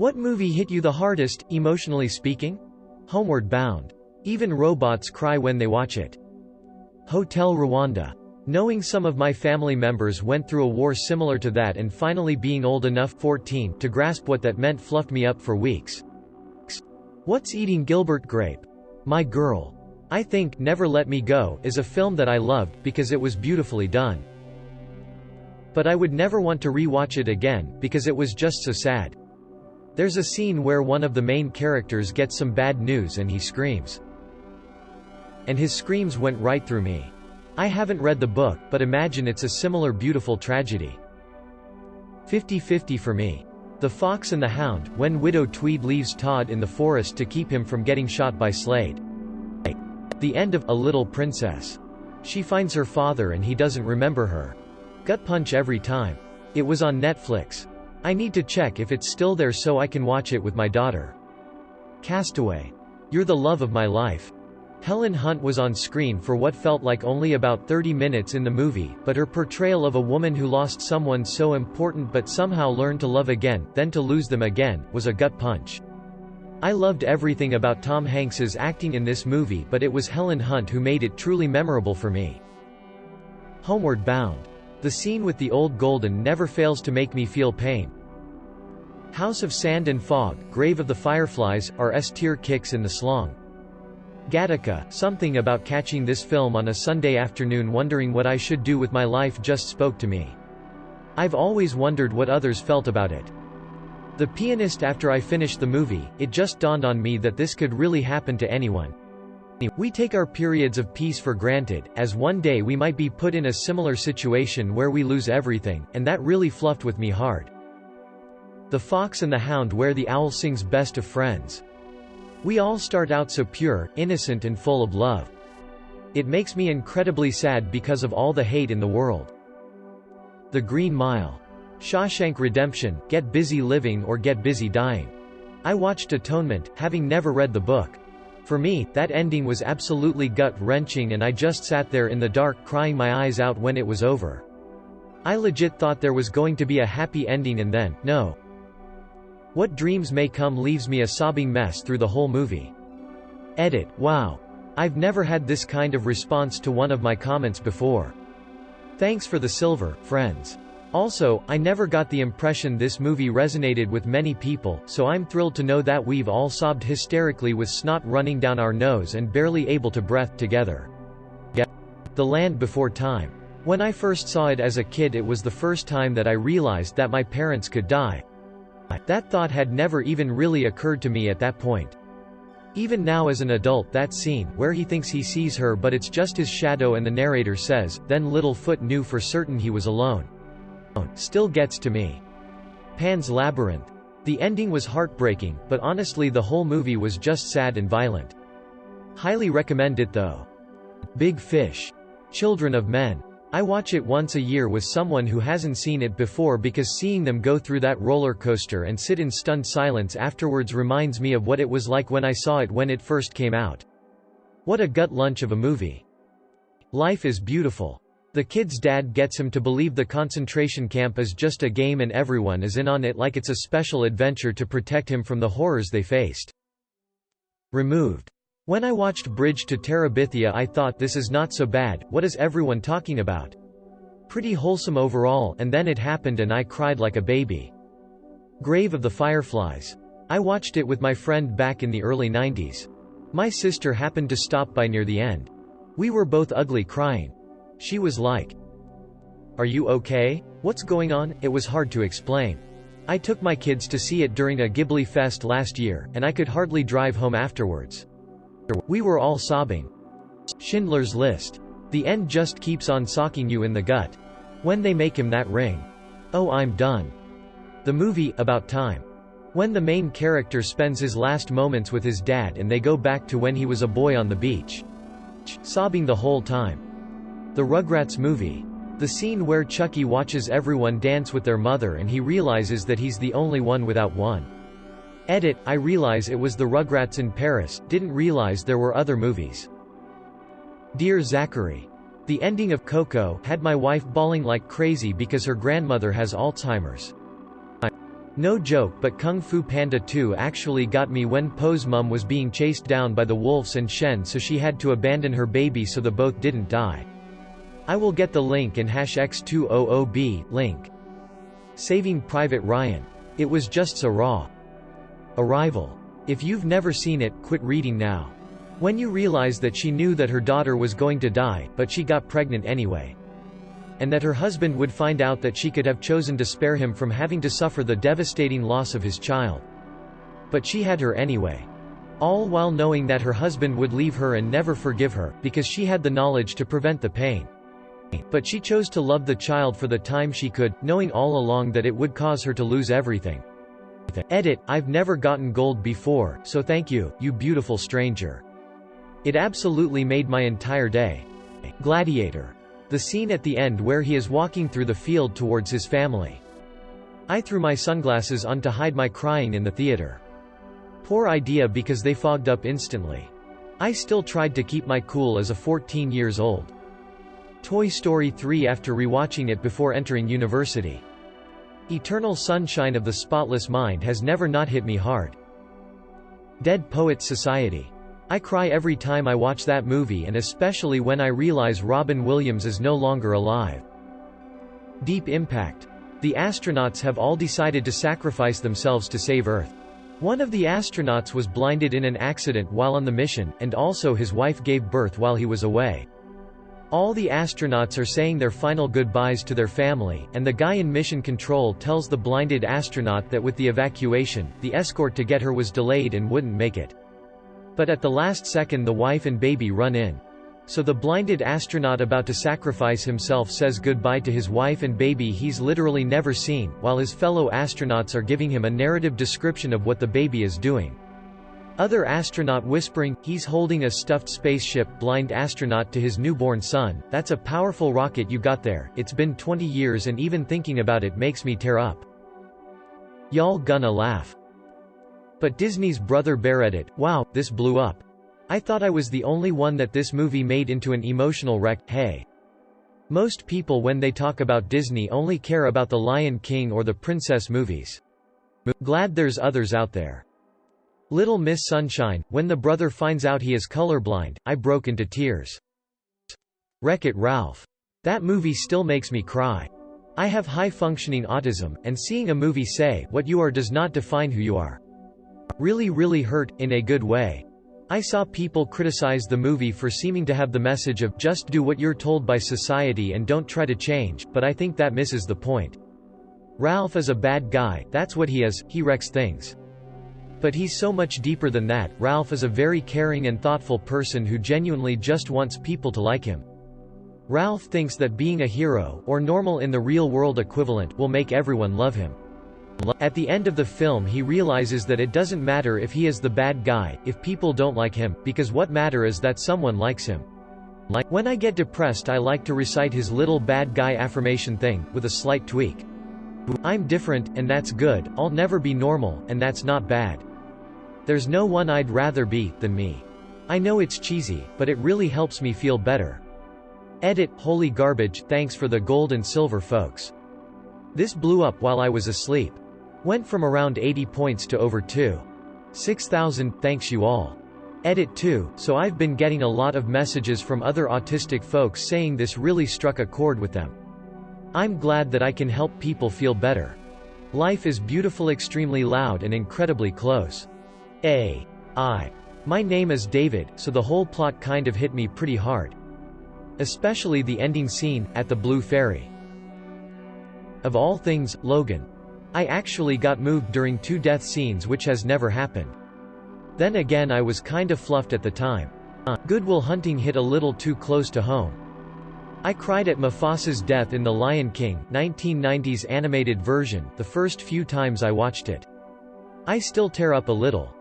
What movie hit you the hardest, emotionally speaking? Homeward Bound. Even robots cry when they watch it. Hotel Rwanda. Knowing some of my family members went through a war similar to that and finally being old enough 14 to grasp what that meant fluffed me up for weeks. What's Eating Gilbert Grape? My Girl. I think Never Let Me Go is a film that I loved because it was beautifully done. But I would never want to re-watch it again, because it was just so sad. There's a scene where one of the main characters gets some bad news and he screams. And his screams went right through me. I haven't read the book, but imagine it's a similar beautiful tragedy. 50-50 for me. The Fox and the Hound, when Widow Tweed leaves Todd in the forest to keep him from getting shot by Slade. The end of A Little Princess. She finds her father and he doesn't remember her. Gut punch every time. It was on Netflix. I need to check if it's still there so I can watch it with my daughter. Castaway. You're the love of my life. Helen Hunt was on screen for what felt like only about 30 minutes in the movie, but her portrayal of a woman who lost someone so important but somehow learned to love again, then to lose them again, was a gut punch. I loved everything about Tom Hanks's acting in this movie, but it was Helen Hunt who made it truly memorable for me. Homeward Bound. The scene with the old Golden never fails to make me feel pain. House of Sand and Fog, Grave of the Fireflies, are S-tier kicks in the slong. Gattaca, something about catching this film on a Sunday afternoon wondering what I should do with my life just spoke to me. I've always wondered what others felt about it. The Pianist. After I finished the movie, it just dawned on me that this could really happen to anyone. We take our periods of peace for granted, as one day we might be put in a similar situation where we lose everything, and that really fluffed with me hard. The Fox and the Hound, where the owl sings Best of Friends. We all start out so pure, innocent and full of love. It makes me incredibly sad because of all the hate in the world. The Green Mile. Shawshank Redemption, Get Busy Living or Get Busy Dying. I watched Atonement, having never read the book. For me, that ending was absolutely gut-wrenching and I just sat there in the dark crying my eyes out when it was over. I legit thought there was going to be a happy ending and then, no. What Dreams May Come leaves me a sobbing mess through the whole movie. Edit. Wow. I've never had this kind of response to one of my comments before. Thanks for the silver, friends. Also, I never got the impression this movie resonated with many people, so I'm thrilled to know that we've all sobbed hysterically with snot running down our nose and barely able to breathe together. The Land Before Time. When I first saw it as a kid, it was the first time that I realized that my parents could die. That thought had never even really occurred to me at that point. Even now as an adult, that scene, where he thinks he sees her but it's just his shadow and the narrator says, "Then Littlefoot knew for certain he was alone," still gets to me. Pan's Labyrinth. The ending was heartbreaking, but honestly the whole movie was just sad and violent. Highly recommend it though. Big Fish. Children of Men. I watch it once a year with someone who hasn't seen it before because seeing them go through that roller coaster and sit in stunned silence afterwards reminds me of what it was like when I saw it when it first came out. What a gut lunch of a movie. Life is Beautiful. The kid's dad gets him to believe the concentration camp is just a game and everyone is in on it like it's a special adventure to protect him from the horrors they faced. Removed. When I watched Bridge to Terabithia I thought this is not so bad, what is everyone talking about? Pretty wholesome overall, and then it happened and I cried like a baby. Grave of the Fireflies. I watched it with my friend back in the early 90s. My sister happened to stop by near the end. We were both ugly crying. She was like, "Are you okay? What's going on?" It was hard to explain. I took my kids to see it during a Ghibli Fest last year, and I could hardly drive home afterwards. We were all sobbing. Schindler's List. The end just keeps on socking you in the gut. When they make him that ring. Oh, I'm done. The movie, About Time. When the main character spends his last moments with his dad and they go back to when he was a boy on the beach. Sobbing the whole time. The Rugrats movie. The scene where Chucky watches everyone dance with their mother and he realizes that he's the only one without one. Edit. I realize it was the Rugrats in Paris, didn't realize there were other movies. Dear Zachary. The ending of Coco had my wife bawling like crazy because her grandmother has Alzheimer's. No joke, but Kung Fu Panda 2 actually got me when Po's mum was being chased down by the wolves and Shen, so she had to abandon her baby so the both didn't die. I will get the link in #X200B, link. Saving Private Ryan. It was just so raw. Arrival. If you've never seen it, quit reading now. When you realize that she knew that her daughter was going to die, but she got pregnant anyway. And that her husband would find out that she could have chosen to spare him from having to suffer the devastating loss of his child. But she had her anyway. All while knowing that her husband would leave her and never forgive her, because she had the knowledge to prevent the pain. But she chose to love the child for the time she could, knowing all along that it would cause her to lose everything. Edit, I've never gotten gold before, so thank you, you beautiful stranger. It absolutely made my entire day. Gladiator. The scene at the end where he is walking through the field towards his family. I threw my sunglasses on to hide my crying in the theater. Poor idea because they fogged up instantly. I still tried to keep my cool as a 14 years old. Toy Story 3 after rewatching it before entering university. Eternal Sunshine of the Spotless Mind has never not hit me hard. Dead Poets Society. I cry every time I watch that movie, and especially when I realize Robin Williams is no longer alive. Deep Impact. The astronauts have all decided to sacrifice themselves to save Earth. One of the astronauts was blinded in an accident while on the mission, and also his wife gave birth while he was away. All the astronauts are saying their final goodbyes to their family, and the guy in mission control tells the blinded astronaut that with the evacuation, the escort to get her was delayed and wouldn't make it. But at the last second the wife and baby run in. So the blinded astronaut about to sacrifice himself says goodbye to his wife and baby he's literally never seen, while his fellow astronauts are giving him a narrative description of what the baby is doing. Other astronaut whispering, he's holding a stuffed spaceship. Blind astronaut to his newborn son, that's a powerful rocket you got there, it's been 20 years and even thinking about it makes me tear up. Y'all gonna laugh. But Disney's Brother Bear edit, wow, this blew up. I thought I was the only one that this movie made into an emotional wreck. Hey. Most people when they talk about Disney only care about the Lion King or the princess movies. Glad there's others out there. Little Miss Sunshine, when the brother finds out he is colorblind, I broke into tears. Wreck-It Ralph. That movie still makes me cry. I have high-functioning autism, and seeing a movie say, what you are does not define who you are. Really hurt, in a good way. I saw people criticize the movie for seeming to have the message of, just do what you're told by society and don't try to change, but I think that misses the point. Ralph is a bad guy, that's what he is, he wrecks things. But he's so much deeper than that. Ralph is a very caring and thoughtful person who genuinely just wants people to like him. Ralph thinks that being a hero, or normal in the real-world equivalent, will make everyone love him. At the end of the film he realizes that it doesn't matter if he is the bad guy, if people don't like him, because what matters is that someone likes him. When I get depressed I like to recite his little bad guy affirmation thing, with a slight tweak. I'm different, and that's good, I'll never be normal, and that's not bad. There's no one I'd rather be, than me. I know it's cheesy, but it really helps me feel better. Edit, holy garbage, thanks for the gold and silver folks. This blew up while I was asleep. Went from around 80 points to over 6,000, thanks you all. Edit 2, so I've been getting a lot of messages from other autistic folks saying this really struck a chord with them. I'm glad that I can help people feel better. Life is beautiful, extremely loud and incredibly close. My name is David, so the whole plot kind of hit me pretty hard. Especially the ending scene, at the Blue Ferry. Of all things, Logan. I actually got moved during 2 death scenes which has never happened. Then again I was kinda fluffed at the time. Good Will Hunting hit a little too close to home. I cried at Mufasa's death in The Lion King, 1990s animated version, the first few times I watched it. I still tear up a little.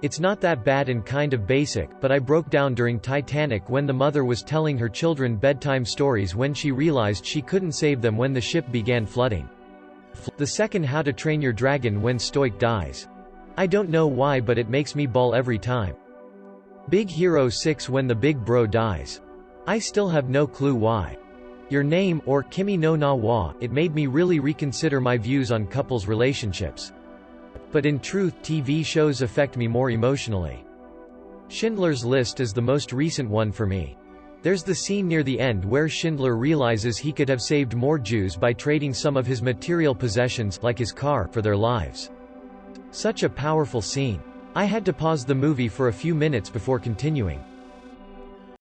It's not that bad and kind of basic, but I broke down during Titanic when the mother was telling her children bedtime stories when she realized she couldn't save them when the ship began flooding. The second How to Train Your Dragon when Stoic dies. I don't know why but it makes me bawl every time. Big Hero 6 when the big bro dies. I still have no clue why. Your Name, or Kimi no Na wa, it made me really reconsider my views on couples' relationships. But in truth, TV shows affect me more emotionally. Schindler's List is the most recent one for me. There's the scene near the end where Schindler realizes he could have saved more Jews by trading some of his material possessions, like his car, for their lives. Such a powerful scene. I had to pause the movie for a few minutes before continuing.